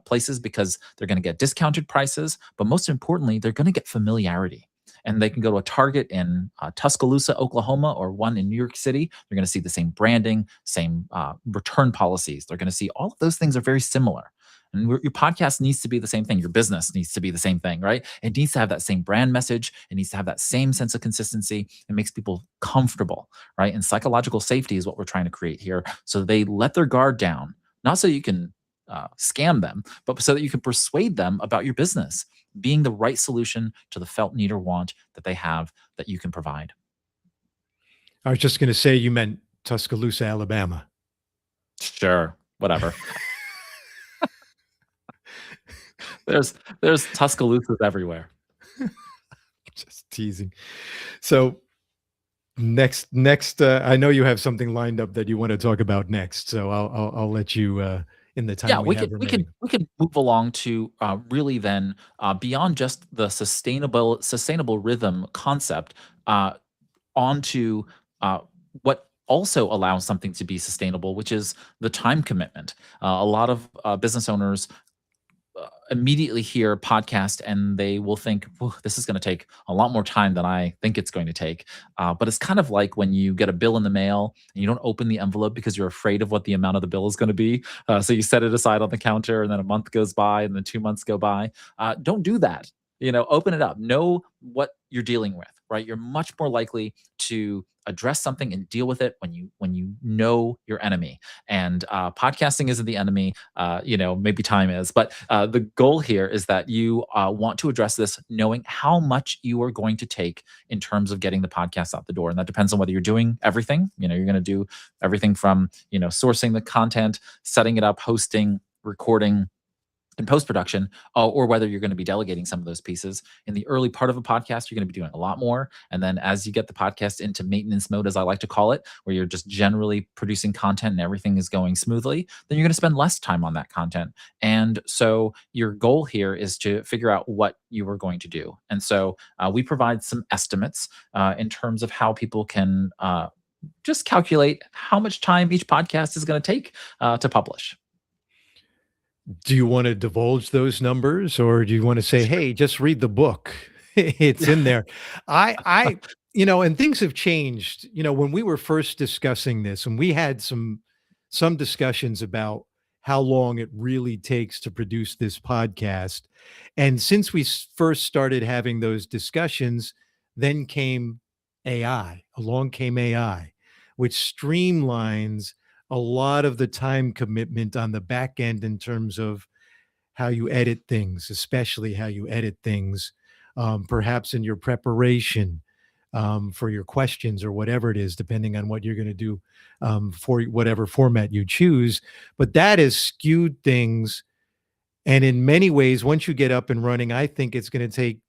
places because they're going to get discounted prices, but most importantly, they're going to get familiarity. And they can go to a Target in Tuscaloosa, Oklahoma, or one in New York City. They're going to see the same branding, same return policies. They're going to see all of those things are very similar. And your podcast needs to be the same thing. Your business needs to be the same thing, right? It needs to have that same brand message. It needs to have that same sense of consistency. It makes people comfortable, right? And psychological safety is what we're trying to create here. So they let their guard down, not so you can scam them, but so that you can persuade them about your business being the right solution to the felt need or want that they have that you can provide. I was just going to say you meant Tuscaloosa, Alabama. Sure, whatever. There's Tuscaloosas everywhere. Just teasing. So next, I know you have something lined up that you want to talk about next. So I'll let you in the Yeah, time we we have could we could remaining. we could move along to really then beyond just the sustainable rhythm concept, uh, onto uh, what also allows something to be sustainable, which is the time commitment. A lot of business owners immediately hear podcast and they will think, "Whew, this is going to take a lot more time than I think it's going to take." But it's kind of like when you get a bill in the mail and you don't open the envelope because you're afraid of what the amount of the bill is going to be. So you set it aside on the counter, and then a month goes by, and then 2 months go by. Don't do that. Open it up. Know what you're dealing with, right? You're much more likely to address something and deal with it when you know your enemy. And podcasting isn't the enemy. Maybe time is, but the goal here is that you want to address this knowing how much you are going to take in terms of getting the podcast out the door. And that depends on whether you're doing everything. You're going to do everything from, sourcing the content, setting it up, hosting, recording, in post production, or whether you're going to be delegating some of those pieces. In the early part of a podcast, you're going to be doing a lot more. And then as you get the podcast into maintenance mode, as I like to call it, where you're just generally producing content and everything is going smoothly, then you're going to spend less time on that content. And so your goal here is to figure out what you are going to do. And so we provide some estimates in terms of how people can just calculate how much time each podcast is going to take to publish. Do you want to divulge those numbers, or do you want to say, "Hey, just read the book. It's in there." I And things have changed. When we were first discussing this, and we had some discussions about how long it really takes to produce this podcast. And since we first started having those discussions, then came AI. Along came AI, which streamlines a lot of the time commitment on the back end in terms of how you edit things, especially how you edit things, perhaps in your preparation for your questions or whatever it is, depending on what you're going to do for whatever format you choose. But that has skewed things. And in many ways, once you get up and running, I think it's going to take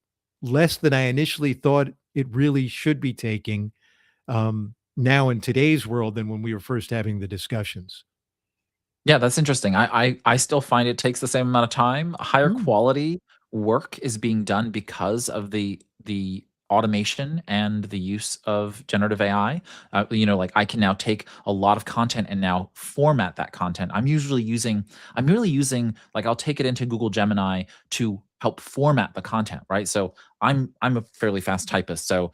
less than I initially thought it really should be taking now in today's world than when we were first having the discussions. Yeah, that's interesting. I still find it takes the same amount of time. Higher Mm. quality work is being done because of the automation and the use of generative AI. Like I can now take a lot of content and now format that content. I'm really using like I'll take it into Google Gemini to help format the content, right? So I'm a fairly fast typist. So,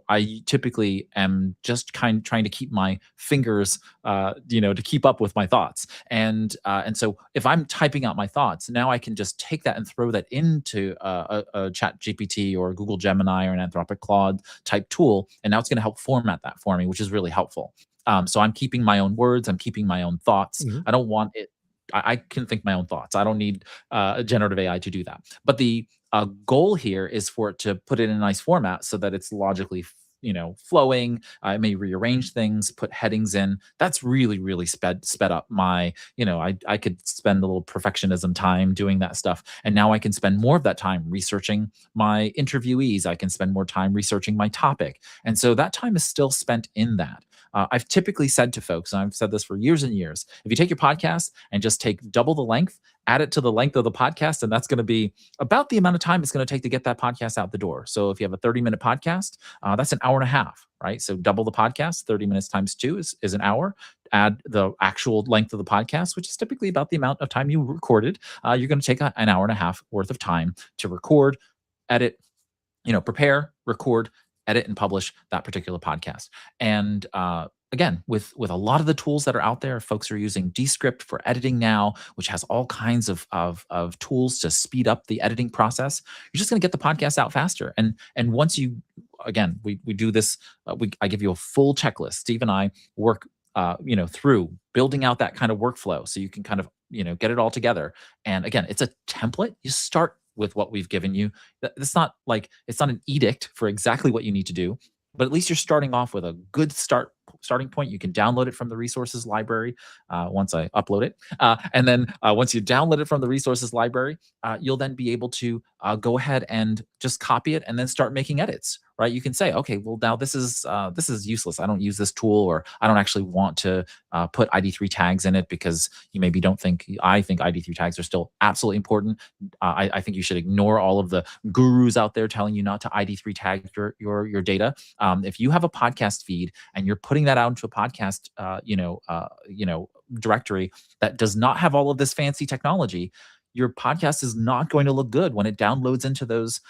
I typically am just trying to keep my fingers to keep up with my thoughts. And so if I'm typing out my thoughts, now I can just take that and throw that into a Chat GPT or Google Gemini or an Anthropic Claude type tool, and now it's going to help format that for me, which is really helpful. So I'm keeping my own words, I'm keeping my own thoughts. Mhm. I don't want it. I can think my own thoughts. I don't need a generative AI to do that. But the goal here is for it to put it in a nice format so that it's logically flowing. I may rearrange things, put headings in. That's really, really sped up my, I could spend a little perfectionism time doing that stuff. And now I can spend more of that time researching my interviewees. I can spend more time researching my topic. And so that time is still spent in that. I've typically said to folks, and I've said this for years and years, if you take your podcast and just take double the length, add it to the length of the podcast, and that's going to be about the amount of time it's going to take to get that podcast out the door. So if you have a 30-minute podcast, that's an hour and a half, right? So double the podcast, 30 minutes times two is an hour. Add the actual length of the podcast, which is typically about the amount of time you recorded. You're going to take an hour and a half worth of time to record, edit, prepare, record, edit, and publish that particular podcast. And again, with a lot of the tools that are out there, folks are using Descript for editing now, which has all kinds of tools to speed up the editing process. You're just going to get the podcast out faster. And once you, again, we do this. I give you a full checklist. Steve and I work. Through building out that kind of workflow so you can kind of, get it all together. And again, it's a template. You start with what we've given you. It's not an edict for exactly what you need to do, but at least you're starting off with a good starting point. You can download it from the resources library once I upload it. And then once you download it from the resources library, you'll then be able to go ahead and just copy it and then start making edits. Right? You can say, okay, well now this is useless. I don't use this tool, or I don't actually want to put ID3 tags in it because you maybe don't think I think ID3 tags are still absolutely important. I think you should ignore all of the gurus out there telling you not to ID3 tag your data. If you have a podcast feed and you're putting that out into a podcast, directory that does not have all of this fancy technology, your podcast is not going to look good when it downloads into those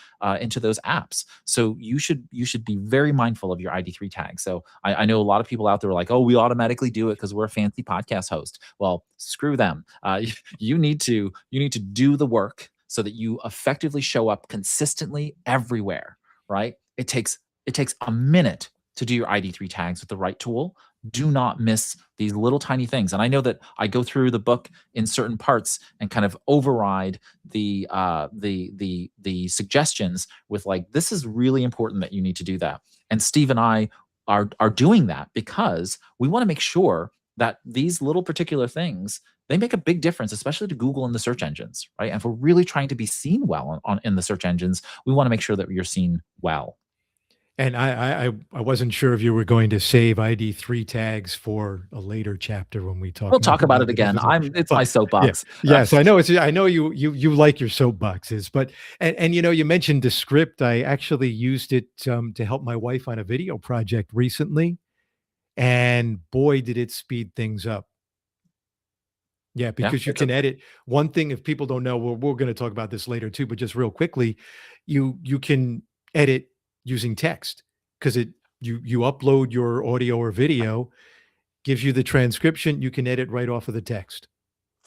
apps. So you should be very mindful of your ID3 tags. So I know a lot of people out there are like, oh, we automatically do it because we're a fancy podcast host. Well, screw them. You need to do the work so that you effectively show up consistently everywhere. Right? It takes a minute to do your ID3 tags with the right tool. Do not miss these little tiny things. And I know that I go through the book in certain parts and kind of override the suggestions with like, this is really important that you need to do that. And Steve and I are doing that because we want to make sure that these little particular things, they make a big difference, especially to Google and the search engines, right? And if we're really trying to be seen well in the search engines, we want to make sure that you're seen well. And I wasn't sure if you were going to save ID3 tags for a later chapter when we talk We'll talk more about about it the again. difference. It's But my yeah, soapbox. yes, I know you like your soapboxes, but you mentioned the script. I actually used it to help my wife on a video project recently, and boy, did it speed things up. Yeah, Yeah, because you it's a can edit. One thing, if people don't know, we're going to talk about this later too, but just real quickly, you can edit using text because it You upload your audio or video, gives you the transcription, you can edit right off of the text.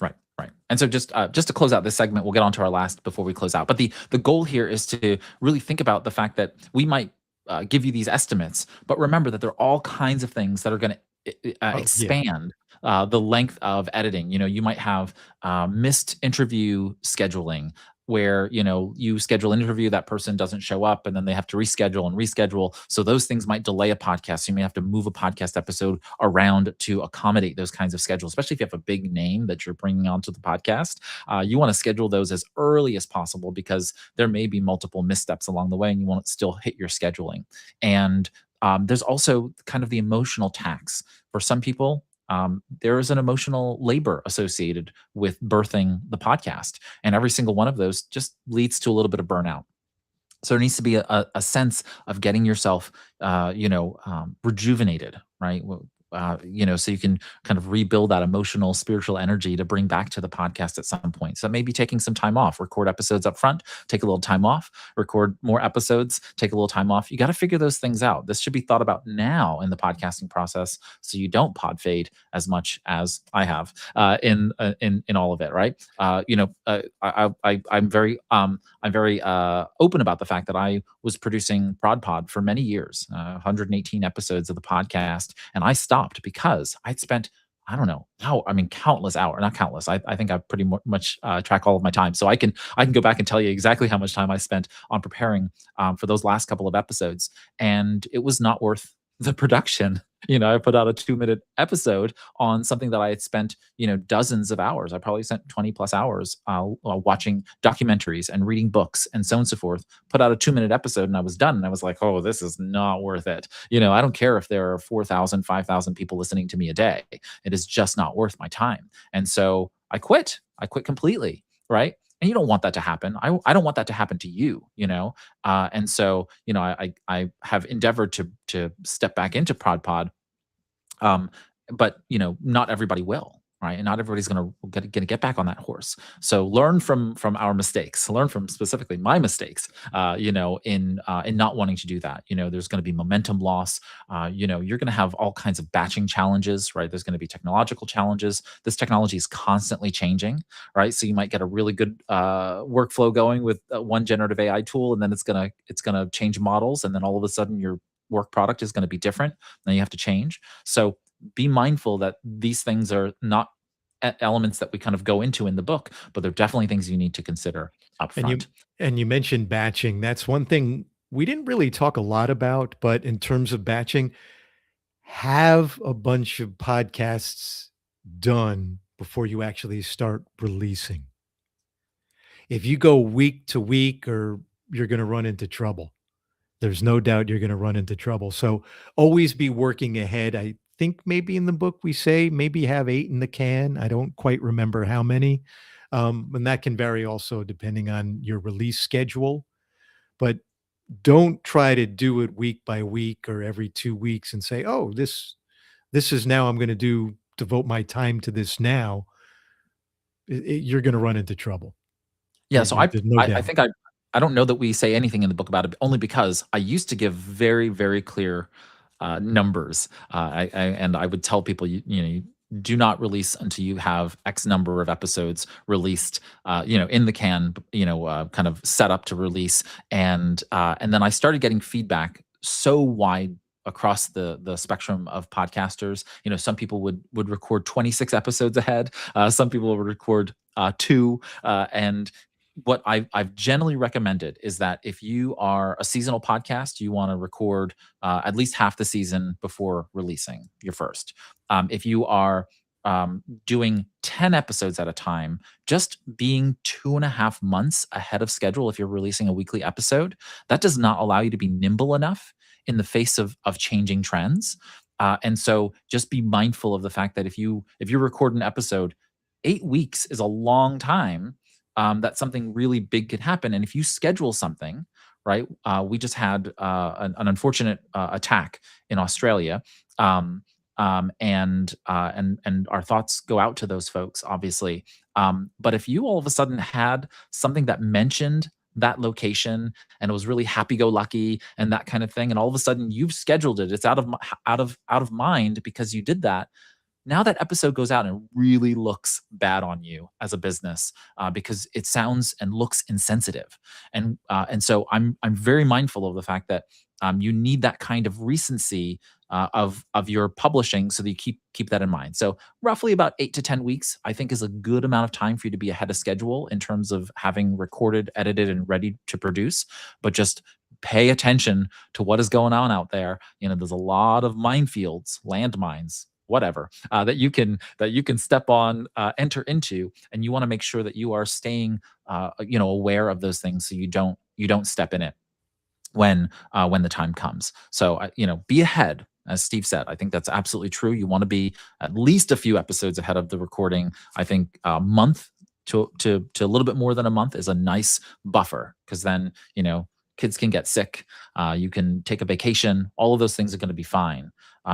Right, right. And so just to close out this segment, we'll get on to our last before we close out. But the goal here is to really think about the fact that we might give you these estimates, but remember that there are all kinds of things that are going to Oh, yeah. expand the length of editing. You might have missed interview scheduling, where you schedule an interview, that person doesn't show up, and then they have to reschedule and reschedule. So those things might delay a podcast. So you may have to move a podcast episode around to accommodate those kinds of schedules, especially if you have a big name that you're bringing onto the podcast. You want to schedule those as early as possible, because there may be multiple missteps along the way and you want to still hit your scheduling. And there's also kind of the emotional tax. For some people, there is an emotional labor associated with birthing the podcast. And every single one of those just leads to a little bit of burnout. So there needs to be a sense of getting yourself, rejuvenated, right? So you can kind of rebuild that emotional, spiritual energy to bring back to the podcast at some point. So maybe taking some time off, record episodes up front, take a little time off, record more episodes, take a little time off. You got to figure those things out. This should be thought about now in the podcasting process, so you don't pod fade as much as I have in all of it, right? I'm very open about the fact that I was producing Pod for many years, 118 episodes of the podcast, and I stopped because I'd spent, I don't know, countless hours, not countless. I think I pretty much track all of my time, so I can go back and tell you exactly how much time I spent on preparing for those last couple of episodes, and it was not worth the production. I put out a 2-minute episode on something that I had spent, dozens of hours. I probably spent 20 plus hours watching documentaries and reading books and so on and so forth. Put out a 2-minute episode and I was done. And I was like, oh, this is not worth it. I don't care if there are 4,000, 5,000 people listening to me a day. It is just not worth my time. And so I quit. I quit completely. Right. And you don't want that to happen. I don't want that to happen to you. And so, I have endeavored to step back into Pod, um, but not everybody will, right? And not everybody's gonna get back on that horse. So learn from our mistakes. Learn from specifically my mistakes. In not wanting to do that. There's going to be momentum loss. You're going to have all kinds of batching challenges, right? There's going to be technological challenges. This technology is constantly changing, right? So you might get a really good workflow going with one generative AI tool, and then it's gonna change models, and then all of a sudden your work product is going to be different. Then you have to change. So be mindful that these things are not elements that we kind of go into in the book, but they're definitely things you need to consider up And you front. and you mentioned batching. That's one thing we didn't really talk a lot about, but in terms of batching, have a bunch of podcasts done before you actually start releasing. If you go week to week, or you're gonna run into trouble. There's no doubt you're gonna run into trouble. So, always be working ahead. I think maybe in the book we say maybe have 8 in the can. I don't quite remember how many. And that can vary also depending on your release schedule, but don't try to do it week by week or every 2 weeks and say, "Oh, this is now I'm gonna devote my time to this now." You're gonna run into trouble. Yeah, so There's no I doubt. think I don't know that we say anything in the book about it, only because I used to give very, very clear, numbers. And I would tell people, you do not release until you have X number of episodes released, in the can, kind of set up to release. And then I started getting feedback so wide across the spectrum of podcasters. Some people would record 26 episodes ahead. Some people would record 2, and what I've generally recommended is that if you are a seasonal podcast, you want to record at least half the season before releasing your first. If you are doing 10 episodes at a time, just being 2.5 months ahead of schedule, if you're releasing a weekly episode, that does not allow you to be nimble enough in the face of changing trends. And so just be mindful of the fact that if you record an episode, 8 weeks is a long time, that something really big could happen. And if you schedule something, right? We just had an unfortunate attack in Australia, and our thoughts go out to those folks, obviously. But if you all of a sudden had something that mentioned that location and it was really happy-go-lucky and that kind of thing, and all of a sudden you've scheduled it. It's out of mind because you did that. Now that episode goes out and it really looks bad on you as a business, because it sounds and looks insensitive, and so I'm very mindful of the fact that you need that kind of recency of your publishing so that you keep that in mind. So roughly about 8 to 10 weeks, I think, is a good amount of time for you to be ahead of schedule in terms of having recorded, edited, and ready to produce. But just pay attention to what is going on out there. There's a lot of minefields, landmines, whatever, that you can step on, enter into, and you want to make sure that you are staying, aware of those things so you don't step in it when the time comes. So be ahead, as Steve said. I think that's absolutely true. You want to be at least a few episodes ahead of the recording. I think a month to a little bit more than a month is a nice buffer, because then kids can get sick. You can take a vacation. All of those things are going to be fine.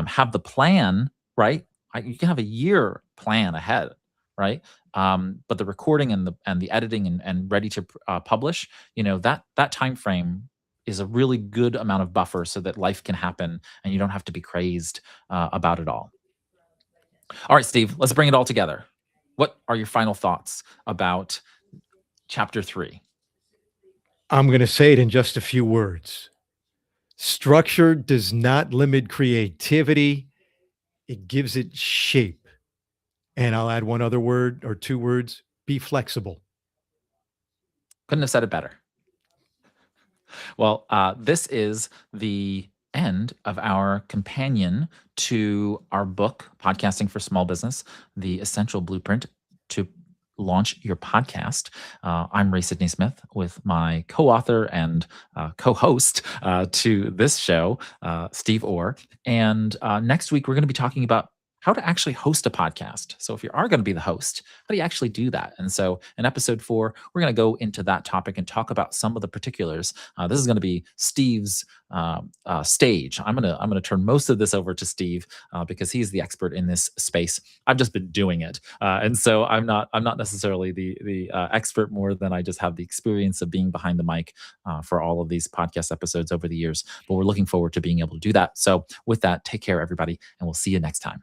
Have the plan, right? You can have a year plan ahead, right? But the recording and the editing and ready to publish, that time frame is a really good amount of buffer so that life can happen and you don't have to be crazed about it all. All right, Steve, let's bring it all together. What are your final thoughts about chapter 3? I'm going to say it in just a few words. Structure does not limit creativity, it gives it shape. And I'll add one other word or two words: be flexible. Couldn't have said it better. Well, this is the end of our companion to our book, Podcasting for Small Business, the essential blueprint to launch your podcast. I'm Ray Sidney-Smith with my co-author and co-host to this show, Steve Orr. And next week, we're going to be talking about how to actually host a podcast. So if you are going to be the host, how do you actually do that? And so in episode 4, we're going to go into that topic and talk about some of the particulars. This is going to be Steve's stage. I'm gonna turn most of this over to Steve because he's the expert in this space. I've just been doing it, and so I'm not necessarily the expert, more than I just have the experience of being behind the mic for all of these podcast episodes over the years. But we're looking forward to being able to do that. So with that, take care, everybody, and we'll see you next time.